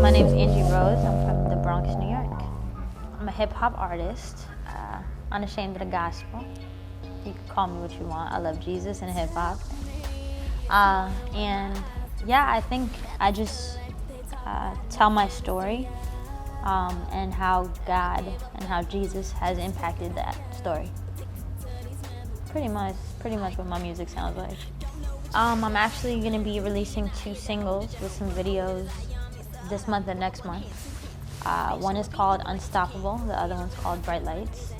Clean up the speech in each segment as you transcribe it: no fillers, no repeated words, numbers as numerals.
My name is Angie Rose. I'm from the Bronx, New York. I'm a hip-hop artist, unashamed of the gospel. You can call me what you want. I love Jesus and hip-hop. And yeah, I think I just tell my story and how God and how Jesus has impacted that story. Pretty much what my music sounds like. I'm actually going to be releasing 2 singles with some videos this month and next month. One is called Unstoppable, the other one's called Bright Lights.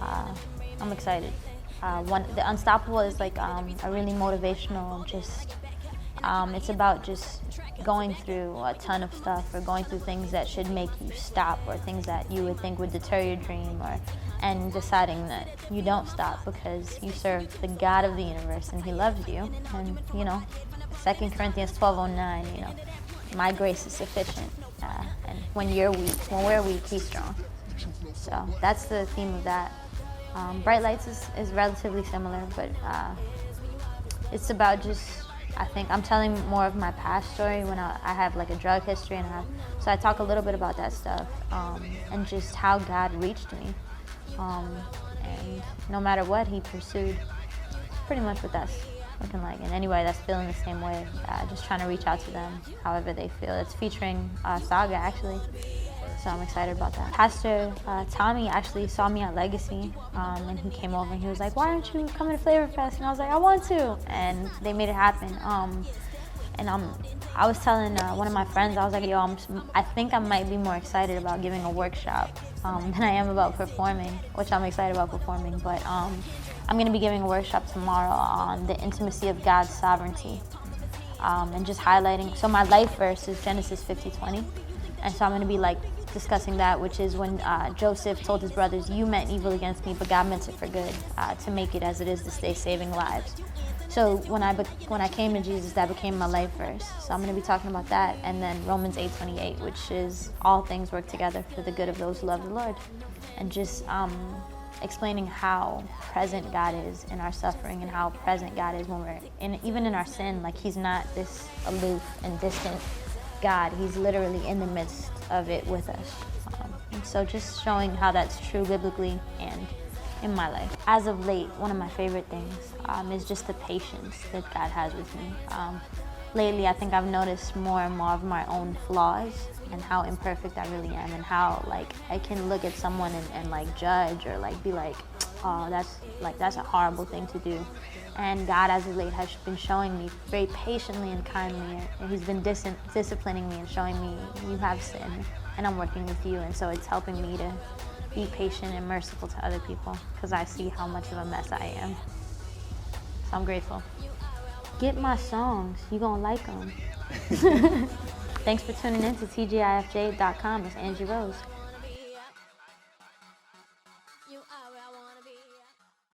I'm excited. The Unstoppable is like a really motivational, it's about just going through a ton of stuff or going through things that should make you stop or things that you would think would deter your dream and deciding that you don't stop because you serve the God of the universe and He loves you. And 2 Corinthians 12:09, my grace is sufficient. And when we're weak, He's strong. So that's the theme of that. Bright Lights is relatively similar, but it's about I think I'm telling more of my past story when I have like a drug history so I talk a little bit about that stuff and just how God reached me. And no matter what, He pursued. Pretty much what that's looking like. And anybody that's feeling the same way, just trying to reach out to them however they feel. It's featuring Saga, actually. So I'm excited about that. Pastor Tommy actually saw me at Legacy, and he came over and he was like, "Why aren't you coming to Flavor Fest?" And I was like, "I want to." And they made it happen. I was telling one of my friends, I was like, "Yo, I think I might be more excited about giving a workshop than I am about performing," which I'm excited about performing. But I'm going to be giving a workshop tomorrow on the intimacy of God's sovereignty and just highlighting. So my life verse is Genesis 50:20, and so I'm going to be discussing that, which is when Joseph told his brothers, "You meant evil against me, but God meant it for good, to make it as it is this day, saving lives." So when I came to Jesus, that became my life verse. So I'm going to be talking about that, and then Romans 8:28, which is all things work together for the good of those who love the Lord, and just explaining how present God is in our suffering and how present God is when even in our sin. He's not this aloof and distant God. He's literally in the midst of it with us. And so just showing how that's true biblically and in my life. As of late, one of my favorite things is just the patience that God has with me. Lately, I think I've noticed more and more of my own flaws and how imperfect I really am, and how I can look at someone and judge or be like, "Oh, that's a horrible thing to do." And God, as of late, has been showing me very patiently and kindly, and He's been disciplining me and showing me, "You have sin, and I'm working with you." And so it's helping me to be patient and merciful to other people because I see how much of a mess I am. So I'm grateful. Get my songs. You gonna like them. Thanks for tuning in to TGIFJ.com. It's Angie Rose.